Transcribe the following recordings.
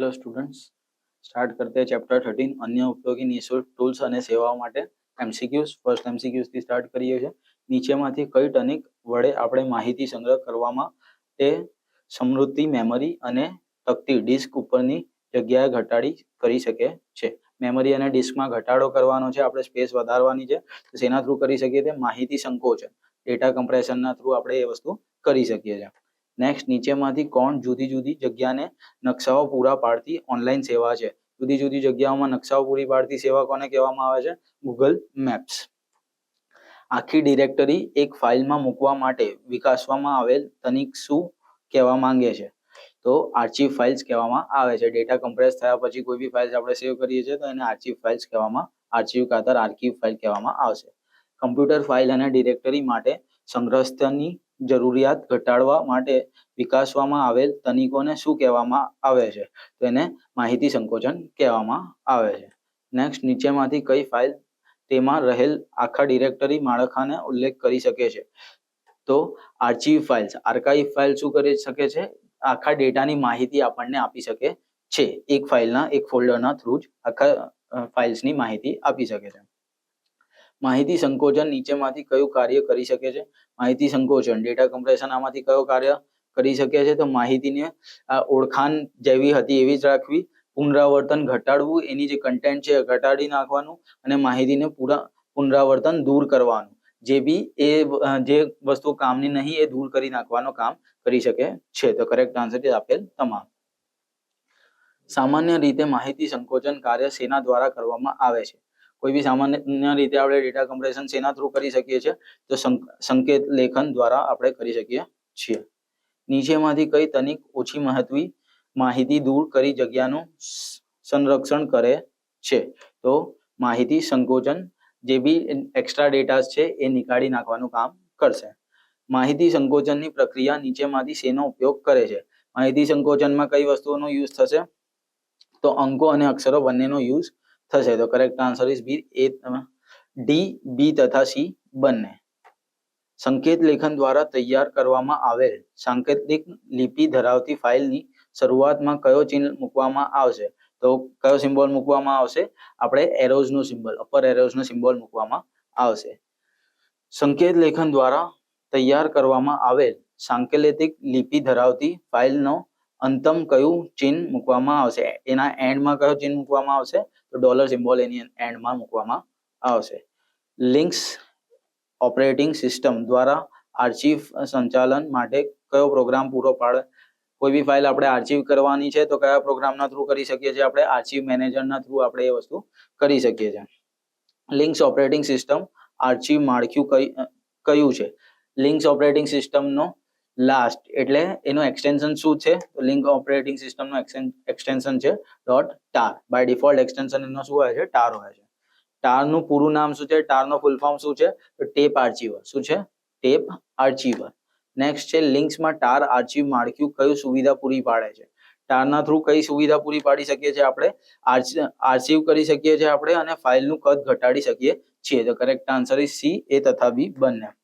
Hello students, start करते हैं chapter 13 अन्य उपयोगी નિશુલ્ક ટૂલ્સ અને સેવાઓ માટે એમસીક્યુઝ. ફર્સ્ટ એમસીક્યુઝ થી સ્ટાર્ટ કરીએ છીએ. નીચેમાંથી કઈ ટનિક વડે આપણે માહિતી સંગ્રહ કરવામાં તે સમૃદ્ધિ મેમરી અને તકતી ડિસ્ક ઉપરની જગ્યાએ ઘટાડી કરી શકે છે? મેમરી અને ડિસ્કમાં ઘટાડો કરવાનો છે, આપણે સ્પેસ વધારવાની છે, તો શેના થ્રુ કરી શકીએ? તે માહિતી સંકોચન, ડેટા કમ્પ્રેશનના થ્રુ આપણે એ વસ્તુ કરી શકીએ છીએ. નેક્સ્ટ, નીચેમાંથી કોણ જુદી જુદી જગ્યાને નકશાઓ પૂરા પાડતી ઓનલાઈન સેવા છે? જુદી જુદી જગ્યાઓમાં નકશાઓ પૂરી પાડતી સેવા કોને કહેવામાં આવે છે? Google maps. આખી ડિરેક્ટરી એક ફાઇલમાં મૂકવા માટે વિકસાવવામાં આવેલ તકનીક શું કહેવા માંગે છે? તો આર્ચિવ ફાઇલ્સ કહેવામાં આવે છે. ડેટા કમ્પ્રેસ થયા પછી કોઈ બી ફાઇલ્સ આપણે સેવ કરીએ છીએ તો એને આર્ચિવ ફાઇલ્સ કહેવામાં, આર્ચિવ ખાતર આર્ચિવ ફાઇલ કહેવામાં આવશે. કમ્પ્યુટર ફાઇલ અને ડિરેક્ટરી માટે સંગ્રહની જરૂરિયાત ઘટાડવા માટે વિકસાવવામાં આવેલ તકનીકોને શું કહેવામાં આવે છે? તો એને માહિતી સંકોચન કહેવામાં આવે છે. નેક્સ્ટ, નીચેમાંથી કઈ ફાઇલ તેમાં રહેલ આખા ડિરેક્ટરી માળખાને ઉલ્લેખ કરી શકે છે? તો આર્ચિવ ફાઇલ્સ, આર્કાઇવ ફાઇલ શું કરી શકે છે? આખા ડેટાની માહિતી આપણને આપી શકે છે. એક ફાઇલના, એક ફોલ્ડરના થ્રુ જ આખા ફાઇલ્સની માહિતી આપી શકે છે. માહિતી સંકોચન નીચેમાંથી કયું કાર્ય કરી શકે છે? માહિતી સંકોચન, ડેટા કમ્પ્રેશન આમાંથી કયો કાર્ય કરી શકે છે? તો માહિતીને ઓળખાણ જેવી હતી એવી જ રાખવી, પુનરાવર્તન ઘટાડવું, એની જે કન્ટેન્ટ છે ઘટાડી નાખવાનું, અને માહિતીને પુનરાવર્તન દૂર કરવાનું. જે બી જે વસ્તુ કામની નહીં એ દૂર કરી નાખવાનું કામ કરી શકે છે. તો કરેક્ટ આન્સર છે આપેલ તમામ. સામાન્ય રીતે માહિતી સંકોચન કાર્ય શેના દ્વારા કરવામાં આવે છે? કોઈ બી સામાન્ય રીતે આપણે ડેટા કમ્પ્રેશન શેના થ્રુ કરી શકીએ છીએ? તો સંકેત લેખન દ્વારા આપણે કરી શકીએ છીએ. નીચેમાંથી કઈ તકનીક ઓછી મહત્વી માહિતી દૂર કરી જગ્યાનું સંરક્ષણ કરે છે? તો માહિતી સંકોચન, જે બી એક્સ્ટ્રા ડેટા છે એ નીકાળી નાખવાનું કામ કરશે. માહિતી સંકોચનની પ્રક્રિયા નીચેમાંથી શેનો ઉપયોગ કરે છે? માહિતી સંકોચનમાં કઈ વસ્તુઓનો યુઝ થશે? તો અંકો અને અક્ષરો બંનેનો યુઝ થશે. તો correct answer is B, D, B તથા સી બંને. સંકેત લેખન દ્વારા તૈયાર કરવામાં આવેલ સાંકેતિક લિપિ ધરાવતી ફાઇલની શરૂઆતમાં કયો ચિહ્ન મૂકવામાં આવશે? તો કયો સિમ્બોલ મૂકવામાં આવશે? આપણે એરોઝનો સિમ્બોલ, અપર એરોઝનો સિમ્બોલ મૂકવામાં આવશે. સંકેત લેખન દ્વારા તૈયાર કરવામાં આવેલ સાંકેતિક લિપિ ધરાવતી ફાઇલનો અંતમ કયું ચિહ્ન મૂકવામાં આવશે? એના એન્ડમાં કયો ચિહ્ન મૂકવામાં આવશે? તો ડોલર સિમ્બોલ એની એન્ડમાં મૂકવામાં આવશે. લિંક્સ ઓપરેટિંગ સિસ્ટમ દ્વારા આર્ચિવ સંચાલન માટે કયો પ્રોગ્રામ પૂરો પાડે? કોઈ બી ફાઇલ આપણે આર્ચિવ કરવાની છે તો કયા પ્રોગ્રામના થ્રુ કરી શકીએ છીએ? આપણે આર્ચિવ મેનેજરના થ્રુ આપણે એ વસ્તુ કરી શકીએ છીએ. લિંક્સ ઓપરેટિંગ સિસ્ટમ આર્ચિવ માળખું કયું છે? લિંક્સ ઓપરેટિંગ સિસ્ટમનો લાસ્ટ એટલે એનું એક્સટેન્શન શું છે? તો લિંક ઓપરેટિંગ સિસ્ટમનો એક્સટેન્શન છે .tar. બાય ડિફોલ્ટ એક્સટેન્શન એનો શું હોય છે? ટાર હોય છે. ટારનું પૂરું નામ શું છે? ટારનો ફૂલ ફોર્મ શું છે? તો ટેપ આર્ચિવર. શું છે? ટેપ આર્ચિવર. નેક્સ્ટ છે, લિંક્સમાં ટાર આર્ચિવ માળખું કયું સુવિધા પૂરી પાડે છે? ટારના થ્રુ કઈ સુવિધા પૂરી પાડી શકીએ છીએ? આપણે આર્ચિવ કરી શકીએ છીએ આપણે, અને ફાઇલનું કદ ઘટાડી શકીએ છીએ. તો કરેક્ટ આન્સર ઇઝ સી, એ તથા બી બંને.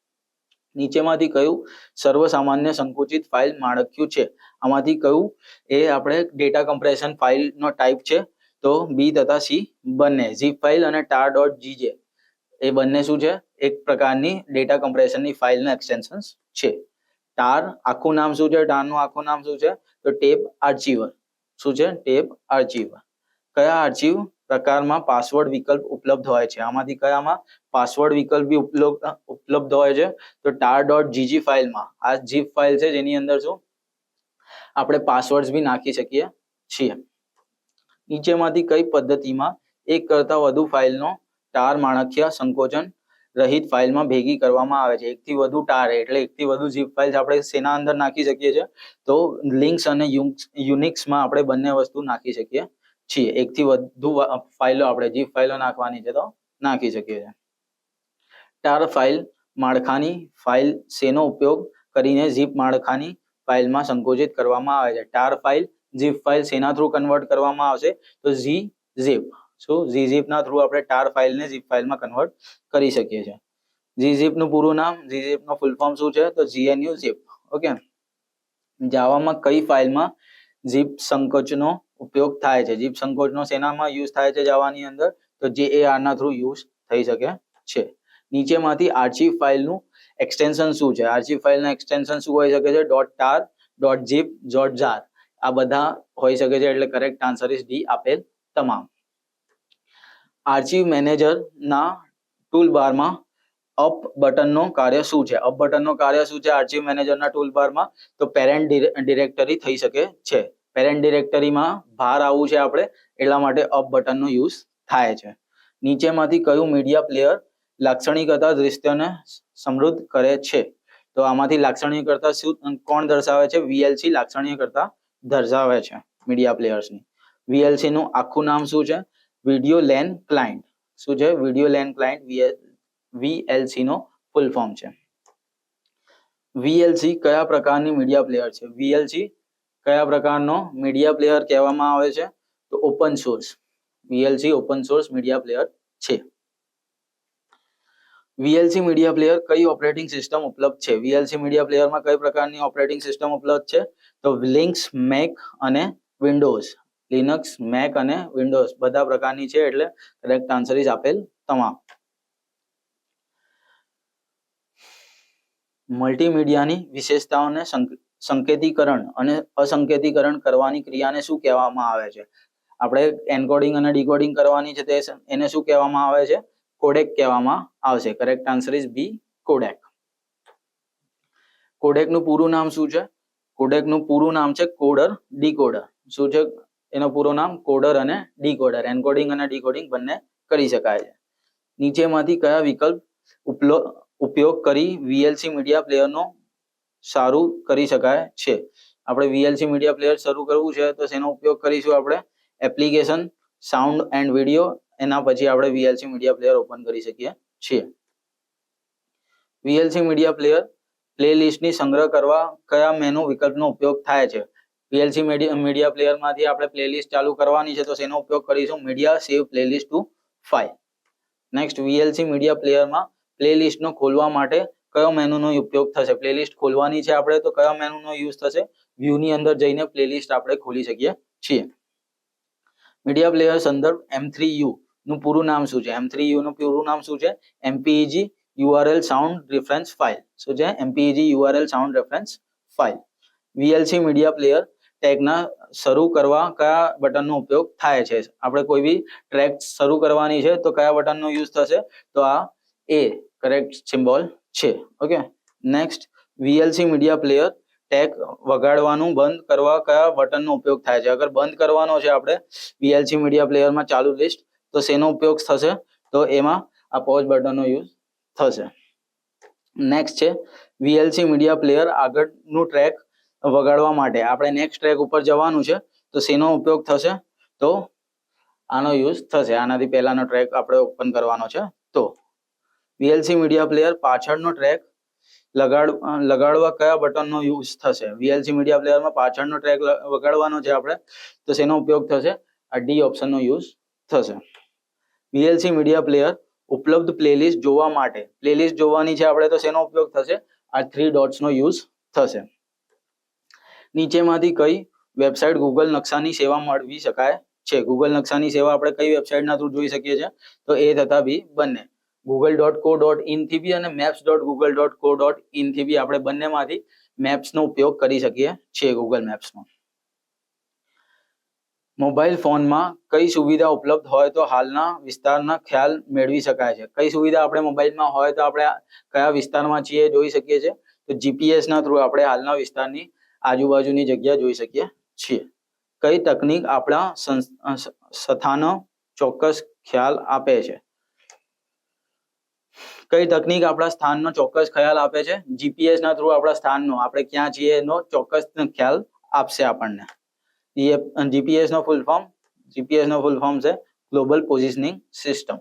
નીચેમાંથી કયું સર્વસામાન્ય સંકુચિત ફાઇલ માળખું છે? આમાંથી કયું એ આપણે ડેટા કમ્પ્રેશન ફાઇલનો ટાઈપ છે? તો બી તથા સી બંને. ઝીપ ફાઇલ અને tar.gj એ બંને શું છે? એક પ્રકારની ડેટા કમ્પ્રેશનની ફાઇલના એક્સટેન્શન છે. ટાર આખું નામ શું છે? ટારનું આખું નામ શું છે? તો ટેપ આર્ચિવર. શું છે? ટેપ આર્ચિવર. કયા આર્ચિવ પ્રકારમાં પાસવર્ડ વિકલ્પ ઉપલબ્ધ હોય છે? આમાંથી કયામાં પાસવર્ડ વિકલ્પ બી ઉપલબ્ધ હોય છે? તો tar.gg ફાઇલમાં. આ zip ફાઇલ છે જેની અંદર શું આપણે પાસવર્ડ્સ બી નાખી શકીએ છીએ. નીચેમાંથી કઈ પદ્ધતિમાં એક કરતા વધુ ફાઇલનો ટાર માળખીય સંકોચન રહિત ફાઇલમાં ભેગી કરવામાં આવે છે? એકથી વધુ ટાર એટલે એકથી વધુ zip ફાઇલ્સ આપણે શેના અંદર નાખી શકીએ છીએ? તો લિંક્સ અને યુનિક્સમાં આપણે બંને વસ્તુ નાખી શકીએ છીએ. એકથી વધુ ફાઇલો આપણે zip ફાઇલો નાખવાની છે તો નાખી શકીએ છીએ. ટાર ફાઇલ માળખાની ફાઇલ શેનો ઉપયોગ કરીને zip માળખાની ફાઇલમાં સંકોચિત કરવામાં આવે છે? ટાર ફાઇલ zip ફાઇલ શેના થ્રુ કન્વર્ટ કરવામાં આવશે? તો gzip. શું? gzip ના થ્રુ આપણે ટાર ફાઇલને zip ફાઇલમાં કન્વર્ટ કરી શકીએ છીએ. gzip નું પૂરું નામ, gzip નો ફૂલ ફોર્મ શું છે? તો GNU zip. ઓકે. જાવામાં કઈ ફાઇલમાં zip સંકોચનો ઉપયોગ થાય છે. જીભ સંકોચનો શેનામાં યુઝ થાય છે જાવાની અંદર? તો JAR ના થ્રુ યુઝ થઈ શકે છે. નીચેમાંથી આર્ચીવ ફાઇલનું એક્સટેન્શન શું છે? આર્ચીવ ફાઇલનું એક્સટેન્શન શું હોઈ શકે છે? .tar, .zip, .jar આ બધા હોઈ શકે છે. એટલે કરેક્ટ આન્સર ઇઝ ડી આપેલ તમામ. આર્ચીવ મેનેજરના ટૂલ બારમાં અપ બટનનો કાર્ય શું છે? અપ બટનનો કાર્ય શું છે આર્ચીવ મેનેજરના ટૂલ બારમાં? તો પેરેન્ટ ડિરેક્ટરી થઈ શકે છે. પેરેન્ટ ડિરેક્ટરીમાં બહાર આવવું છે આપણે, એટલા માટે અપ બટનનો યુઝ થાય છે. નીચેમાંથી કયું મીડિયા પ્લેયર લાક્ષણિકતા દૃશ્યને સમૃદ્ધ કરે છે? તો આમાંથી લાક્ષણિકતા શું કોણ દર્શાવે છે? VLC લાક્ષણિકતા દર્શાવે છે મીડિયા પ્લેયર્સની. VLC નું આખું નામ શું છે? Video LAN client. શું છે? વિડિયો લેન ક્લાયન્ટ VLC નો ફૂલ ફોર્મ છે. VLC કયા પ્રકારની મીડિયા પ્લેયર છે? VLC કયા પ્રકારનો મીડિયા પ્લેયર કહેવામાં આવે છે? તો open source. VLC open source media player છે. VLC મીડિયા પ્લેયર કઈ ઓપરેટિંગ સિસ્ટમ ઉપલબ્ધ છે? VLC મીડિયા પ્લેયરમાં કઈ પ્રકારની ઓપરેટિંગ સિસ્ટમ ઉપલબ્ધ છે? તો લિનક્સ, મેક અને વિન્ડોઝ. લિનક્સ, મેક અને વિન્ડોઝ બધા પ્રકારની છે. એટલે કરેક્ટ આન્સર ઇઝ આપેલ તમામ. મલ્ટીમીડિયાની વિશેષતાઓને સંકેતીકરણ અને અસંકેતીકરણ કરવાની ક્રિયાને શું કહેવામાં આવે છે? આપણે એન્કોડિંગ અને ડીકોડિંગ કરવાની છે, એને શું કહેવામાં આવે છે? કોડેક કહેવામાં આવશે. Correct answer is B, codec. કોડેકનું પૂરું નામ શું છે? કોડેકનું પૂરું નામ છે કોડર ડીકોડર. શું છે એનું પૂરું નામ? કોડર અને ડીકોડર. એન્કોડિંગ અને ડીકોડિંગ બંને કરી શકાય છે. નીચેમાંથી કયા વિકલ્પ ઉપયોગ કરી VLC મીડિયા પ્લેયરનો સારું કરી શકાય છે? આપણે VLC મીડિયા પ્લેયર શરૂ કરવું છે તો શેનો ઉપયોગ કરીશું આપણે? એપ્લિકેશન, સાઉન્ડ એન્ડ વિડીયો, એના પછી આપણે VLC મીડિયા પ્લેયર ઓપન કરી શકીએ છીએ. VLC મીડિયા પ્લેયર પ્લેલિસ્ટની સંગ્રહ કરવા કયા મેનુ વિકલ્પનો ઉપયોગ થાય છે? VLC મીડિયા પ્લેયરમાંથી આપણે પ્લેલિસ્ટ ચાલુ કરવાની છે તો શેનો ઉપયોગ કરીશું? Media save playlist to file. Next, VLC media પ્લેયરમાં પ્લેલિસ્ટનો ખોલવા માટે કયો મેનુનો ઉપયોગ થશે? પ્લેલિસ્ટ ખોલવાની છે આપણે તો કયા મેનુનો યુઝ થશે? વ્યૂની અંદર જઈને પ્લેલિસ્ટ આપણે ખોલી શકીએ છીએ. મીડિયા પ્લેયર સંદર્ભ M3U નું પૂરું નામ શું છે? M3U નું પૂરું નામ શું છે? MPEG URL sound reference file. શું છે? MPEG URL sound reference file. VLC media player ટેગના શરૂ કરવા કયા બટનનો ઉપયોગ થાય છે? આપણે કોઈ બી ટ્રેક શરૂ કરવાની છે તો કયા બટનનો યુઝ થશે? તો આ A કરેક્ટ સિમ્બોલ છે. Okay. Next, VLC media player tag વગાડવાનું બંધ કરવા કયા બટનનો ઉપયોગ થાય છે? અગર બંધ કરવાનો છે આપણે VLC મીડિયા પ્લેયરમાં ચાલુ લિસ્ટ તો શેનો ઉપયોગ થશે? તો એમાં આ પોઝ બટનનો યુઝ થશે. નેક્સ્ટ છે VLC મીડિયા પ્લેયર આગળનું ટ્રેક વગાડવા માટે આપણે નેક્સ્ટ ટ્રેક ઉપર જવાનું છે તો શેનો ઉપયોગ થશે? તો આનો યુઝ થશે. આનાથી પહેલાનો ટ્રેક આપણે ઓપન કરવાનો છે તો VLC મીડિયા પ્લેયર પાછળનો ટ્રેક લગાડવા કયા બટનનો યુઝ થશે? VLC મીડિયા પ્લેયરમાં પાછળનો ટ્રેક વગાડવાનો છે આપણે તો શેનો ઉપયોગ થશે? આ ડી ઓપ્શનનો યુઝ થશે. VLC મીડિયા પ્લેયર ઉપલબ્ધ પ્લેલિસ્ટ જોવા માટે પ્લેલિસ્ટ જોવાની છે આપણે તો શેનો ઉપયોગ થશે? આ 3 ડોટ્સનો યુઝ થશે. નીચેમાંથી કઈ વેબસાઇટ ગૂગલ નકશાની સેવા મળવી શકાય છે? ગૂગલ નકશાની સેવા આપણે કઈ વેબસાઇટના થ્રુ જોઈ શકીએ છીએ? તો A તથા B બંને. google.co.in થી બી અને maps.google.co.in થી બી આપણે બંનેમાંથી મેપ્સનો ઉપયોગ કરી શકીએ છીએ. ગૂગલ મેપ્સનો. મોબાઈલ ફોનમાં કઈ સુવિધા ઉપલબ્ધ હોય તો હાલના વિસ્તારના ખ્યાલ મેળવી શકાય છે? કઈ સુવિધા આપણે મોબાઈલમાં હોય તો આપણે કયા વિસ્તારમાં છીએ જોઈ શકીએ છીએ? તો GPS ના થ્રુ આપણે હાલના વિસ્તારની આજુબાજુની જગ્યા જોઈ શકીએ છીએ. કઈ તકનીક આપણા સ્થાનનો ચોક્કસ ખ્યાલ આપે છે? કઈ તકનીક આપણા સ્થાનનો ચોક્કસ ખ્યાલ આપે છે? GPS ના થ્રુ આપણા સ્થાનનો આપણે ક્યાં છીએ એનો ચોક્કસ ખ્યાલ આપશે આપણને. GPS નો ફૂલ ફોર્મ છે ગ્લોબલ પોઝિશનિંગ સિસ્ટમ.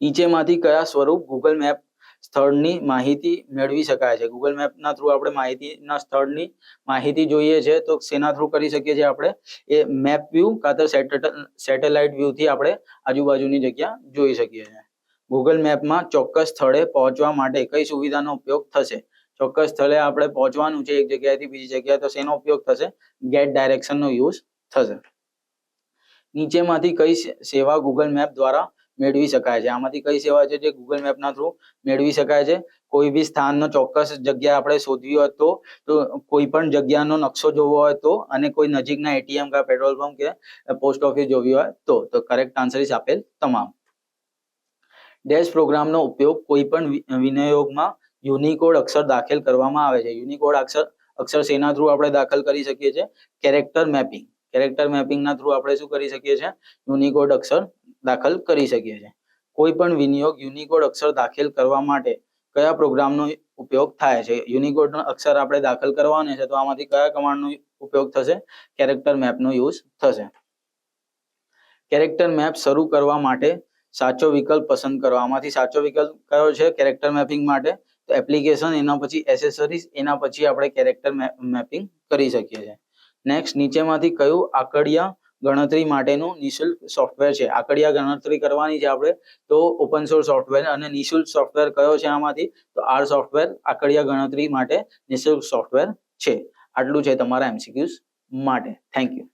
નીચેમાંથી કયા સ્વરૂપ ગૂગલ મેપ સ્થળની માહિતી મેળવી શકાય છે? ગૂગલ મેપના થ્રુ આપણે માહિતીના સ્થળની માહિતી જોઈએ છે તો શેના થ્રુ કરી શકીએ છીએ આપણે? એ મેપ વ્યૂ કાં તો સેટેલાઇટ વ્યૂથી આપણે આજુબાજુની જગ્યા જોઈ શકીએ છીએ. ગૂગલ મેપમાં ચોક્કસ સ્થળે પહોંચવા માટે કઈ સુવિધાનો ઉપયોગ થશે? ચોક્કસ સ્થળે આપણે પહોંચવાનું છે એક જગ્યાએથી બીજી જગ્યાએ તો શેનો ઉપયોગ થશે? ગેટ ડાયરેક્શનનો યુઝ થશે. નીચેમાંથી કઈ સેવા ગૂગલ મેપ દ્વારા મેળવી શકાય છે? આમાંથી કઈ સેવા છે જે ગૂગલ મેપના થ્રુ મેળવી શકાય છે? કોઈ બી સ્થાનનો ચોક્કસ જગ્યા આપણે શોધવી હોય તો કોઈ પણ જગ્યાનો નકશો જોવો હોય તો, અને કોઈ નજીકના એટીએમ કે પેટ્રોલ પંપ કે પોસ્ટ ઓફિસ જોવી હોય તો કરેક્ટ આન્સર ઇઝ આપેલ તમામ. ડેશ પ્રોગ્રામનો ઉપયોગ કોઈ પણ વિનિયોગમાં યુનિકોડ અક્ષર દાખલ કરવામાં આવે છે. યુનિકોડ અક્ષર શેના થ્રુ આપણે દાખલ કરી શકીએ છીએ? Character mapping. કેરેક્ટર મેપિંગના થ્રુ આપણે શું કરી શકીએ છીએ? યુનિકોડ અક્ષર દાખલ કરી શકીએ છીએ. કોઈ પણ વિનિયોગ યુનિકોડ અક્ષર દાખલ કરવા માટે કયા પ્રોગ્રામનો ઉપયોગ થાય છે? યુનિકોડ અક્ષર આપણે દાખલ કરવાના છે તો આમાંથી કયા કમાન્ડનો ઉપયોગ થશે? કેરેક્ટર મેપનો યુઝ થશે. કેરેક્ટર મેપ શરૂ કરવા માટે સાચો વિકલ્પ પસંદ કરો. આમાંથી સાચો વિકલ્પ કયો છે કેરેક્ટર મેપિંગ માટે? તો એપ્લિકેશન, એના પછી એસેસરીઝ, એના પછી આપણે કેરેક્ટર મેપિંગ કરી શકીએ છીએ. નેક્સ્ટ, નીચેમાંથી કયું આંકડિયા ગણતરી માટેનું નિઃશુલ્ક સોફ્ટવેર છે? આંકડિયા ગણતરી કરવાની છે આપણે તો ઓપન સોર્સ સોફ્ટવેર. અને નિઃશુલ્ક સોફ્ટવેર કયો છે આમાંથી? તો આર સોફ્ટવેર આંકડિયા ગણતરી માટે નિઃશુલ્ક સોફ્ટવેર છે. આટલું છે તમારા MCQs માટે. Thank you.